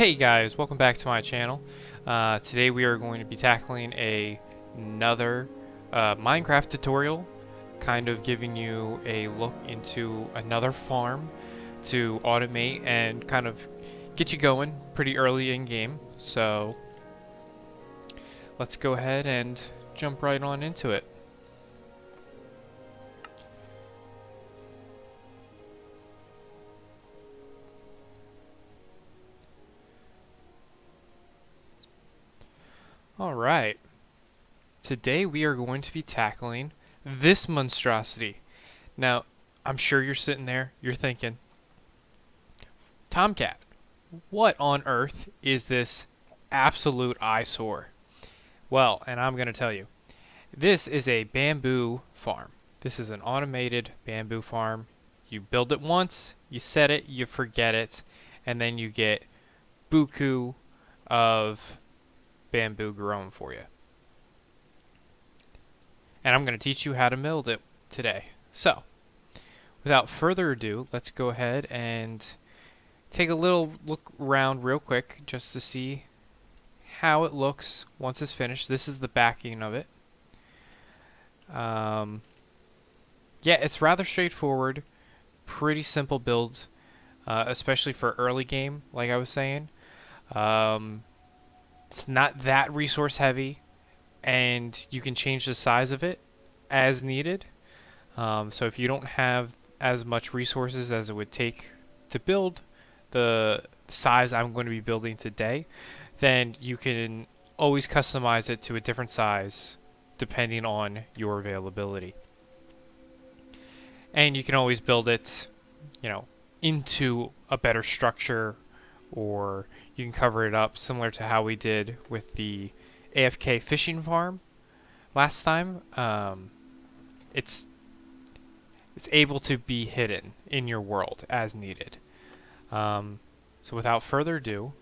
Hey guys, welcome back to my channel. Today we are going to be tackling another Minecraft tutorial, kind of giving you a look into another farm to automate and kind of get you going pretty early in game. So let's go ahead and jump right on into it. Alright, today we are going to be tackling this monstrosity. Now, I'm sure you're sitting there, you're thinking, Tomcat, what on earth is this absolute eyesore? Well, and I'm going to tell you, this is a bamboo farm. This is an automated bamboo farm. You build it once, you set it, you forget it, and then you get buku of bamboo grown for you. And I'm going to teach you how to build it today. So, without further ado, let's go ahead and take a little look around real quick just to see how it looks once it's finished. This is the backing of it. Yeah, it's rather straightforward, pretty simple build, especially for early game, like I was saying. It's not that resource heavy, and you can change the size of it as needed. So if you don't have as much resources as it would take to build the size I'm going to be building today, then you can always customize it to a different size depending on your availability. And you can always build it, into a better structure, or you can cover it up similar to how we did with the AFK fishing farm last time. It's able to be hidden in your world as needed. So without further ado,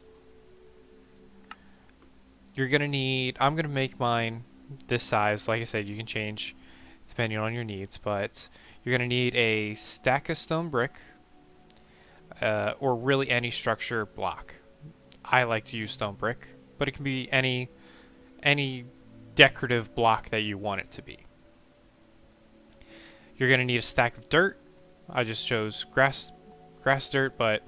you're gonna need, I'm gonna make mine this size. Like I said, you can change depending on your needs, but you're gonna need a stack of stone brick, or really any structure block. I like to use stone brick, but it can be any decorative block that you want it to be. You're going to need a stack of dirt. I just chose grass dirt, but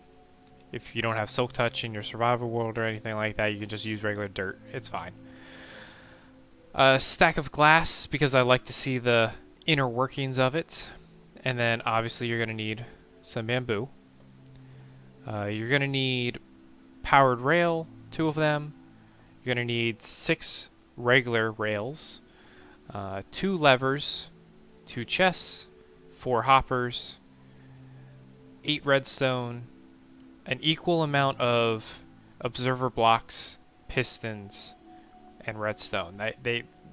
if you don't have silk touch in your survival world or anything like that, you can just use regular dirt. It's fine. A stack of glass, because I like to see the inner workings of it. And then obviously you're going to need some bamboo. You're going to need powered rail, 2 of them. You're going to need 6 regular rails, 2 levers, 2 chests, 4 hoppers, 8 redstone, an equal amount of observer blocks, pistons, and redstone.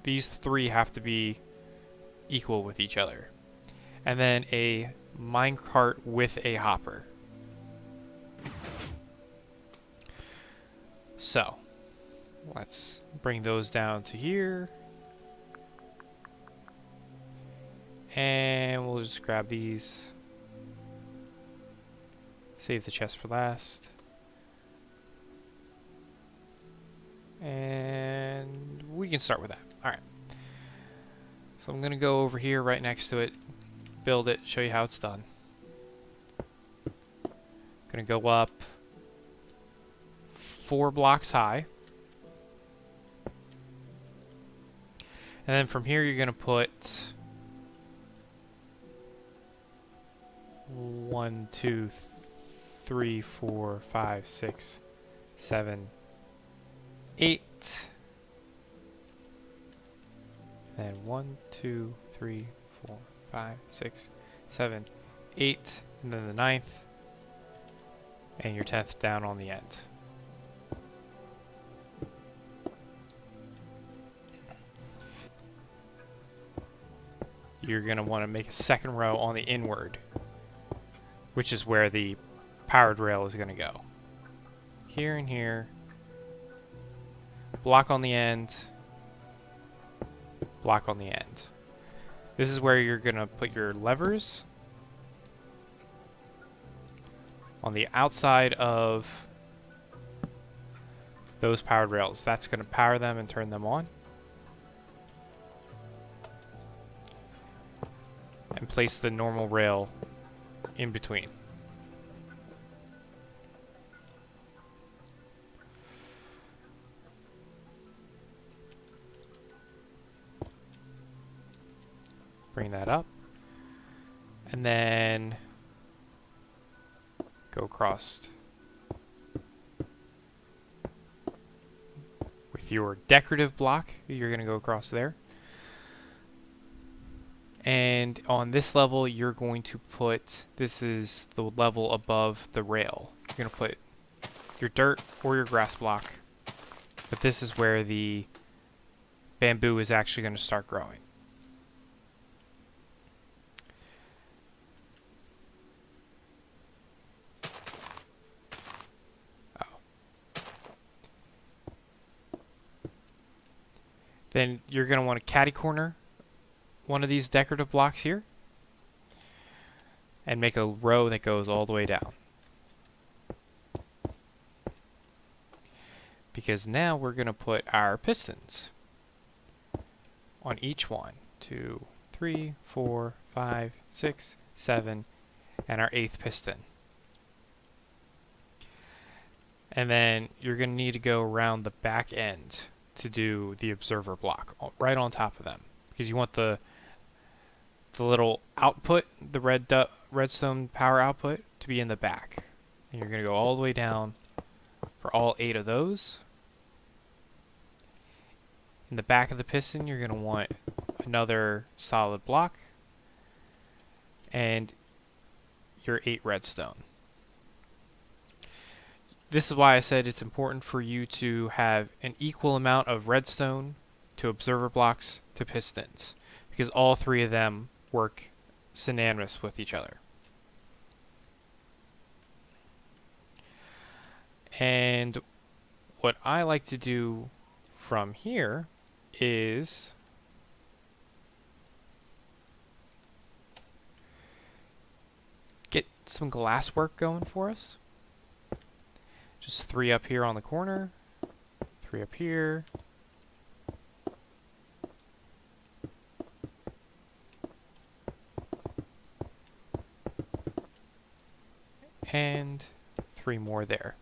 These 3 have to be equal with each other. And then a minecart with a hopper. So, let's bring those down to here. And we'll just grab these. Save the chest for last. And we can start with that. Alright. So I'm going to go over here right next to it, build it, show you how it's done. Going to go up 4 blocks high. And then from here you're going to put 1, 2, 3, 4, 5, 6, 7, 8. And then 1, 2, 3, 4, 5, 6, 7, 8. And then the 9th. And your 10th down on the end. You're going to want to make a second row on the inward, which is where the powered rail is going to go. Here and here. Block on the end. Block on the end. This is where you're going to put your levers. On the outside of those powered rails. That's going to power them and turn them on. And place the normal rail in between. Bring that up. And then go across with your decorative block. You're going to go across there. And on this level, you're going to put, this is the level above the rail. You're going to put your dirt or your grass block. But this is where the bamboo is actually going to start growing. Then you're going to want to catty corner one of these decorative blocks here and make a row that goes all the way down. Because now we're going to put our pistons on each one. 2, 3, 4, 5, 6, 7, and our 8th piston. And then you're going to need to go around the back end to do the observer block right on top of them, because you want the little output, the redstone power output, to be in the back. And you're going to go all the way down for all 8 of those. In the back of the piston, you're going to want another solid block and your 8 redstone. This is why I said it's important for you to have an equal amount of redstone to observer blocks to pistons, because all 3 of them work synonymous with each other. And what I like to do from here is get some glass work going for us. Just 3 up here on the corner, 3 up here, and 3 more there.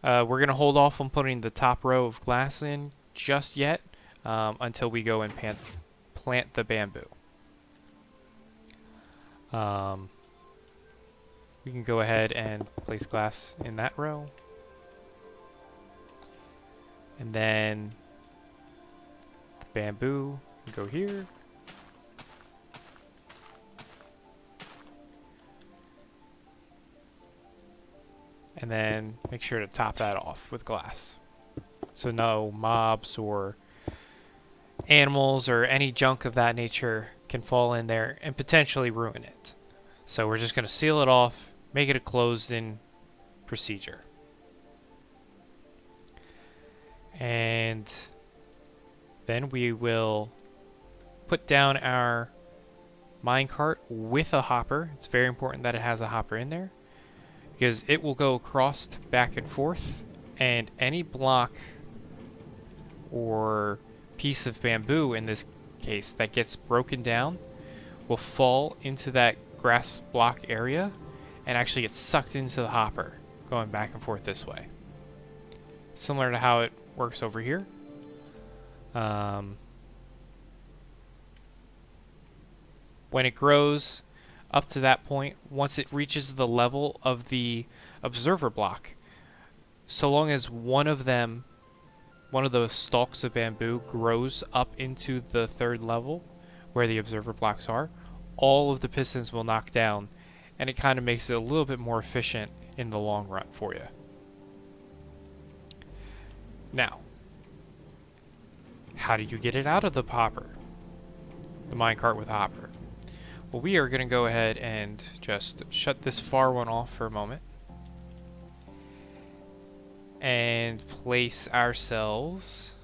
We're going to hold off on putting the top row of glass in just yet until we go and plant the bamboo. We can go ahead and place glass in that row. And then the bamboo can go here. And then make sure to top that off with glass, so no mobs or animals or any junk of that nature can fall in there and potentially ruin it. So we're just going to seal it off, make it a closed-in procedure. And then we will put down our minecart with a hopper. It's very important that it has a hopper in there, because it will go across back and forth, and any block or piece of bamboo in this case that gets broken down will fall into that grass block area and actually get sucked into the hopper, going back and forth this way. Similar to how it works over here. When it grows up to that point, once it reaches the level of the observer block, so long as one of those stalks of bamboo grows up into the 3rd level where the observer blocks are, all of the pistons will knock down, and it kind of makes it a little bit more efficient in the long run for you. Now, how do you get it out of the hopper? The minecart with hopper. Well, we are going to go ahead and just shut this far one off for a moment and place ourselves.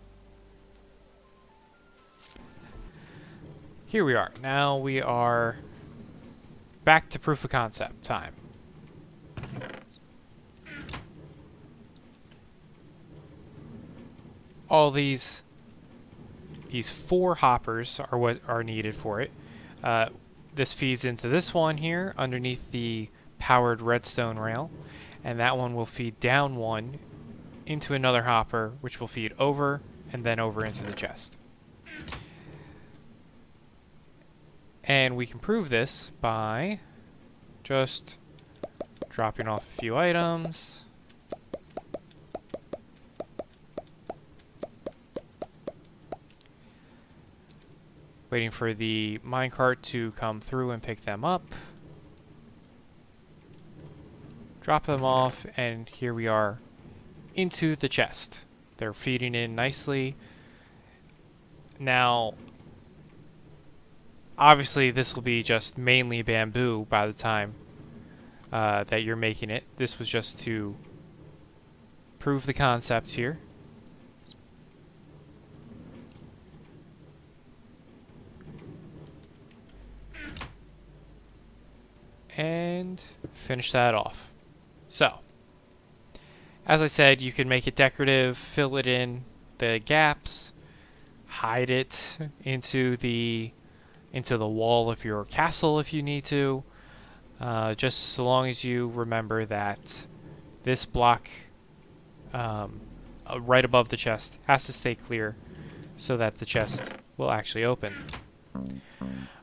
Here we are. Now we are back to proof of concept time. all these 4 hoppers are what are needed for it. This feeds into this one here underneath the powered redstone rail, and that one will feed down one into another hopper, which will feed over and then over into the chest. And we can prove this by just dropping off a few items. Waiting for the minecart to come through and pick them up. Drop them off, and here we are into the chest. They're feeding in nicely. Now, obviously this will be just mainly bamboo by the time that you're making it. This was just to prove the concept here. And finish that off. So, as I said, you can make it decorative, fill it in the gaps, hide it into the wall of your castle if you need to. Just so long as you remember that this block right above the chest has to stay clear so that the chest will actually open.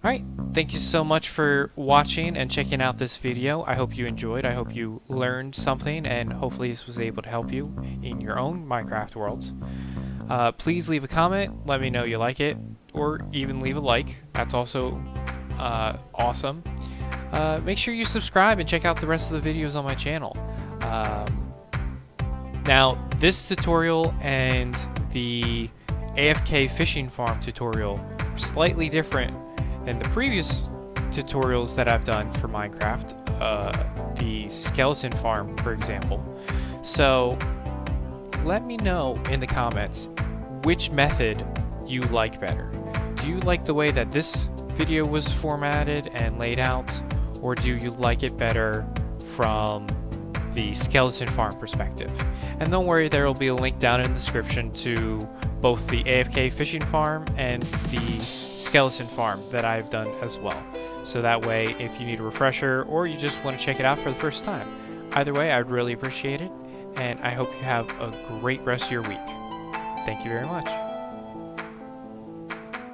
Alright, thank you so much for watching and checking out this video. I hope you enjoyed. I hope you learned something, and hopefully this was able to help you in your own Minecraft worlds. Please leave a comment, let me know you like it, or even leave a like. That's also awesome. Make sure you subscribe and check out the rest of the videos on my channel. Now, this tutorial and the AFK fishing farm tutorial are slightly different than the previous tutorials that I've done for Minecraft, the skeleton farm, for example. So let me know in the comments which method you like better. Do you like the way that this video was formatted and laid out, or do you like it better from the skeleton farm perspective? And don't worry, there will be a link down in the description to both the AFK fishing farm and the skeleton farm that I've done as well. So that way, if you need a refresher or you just want to check it out for the first time, either way, I'd really appreciate it. And I hope you have a great rest of your week. Thank you very much.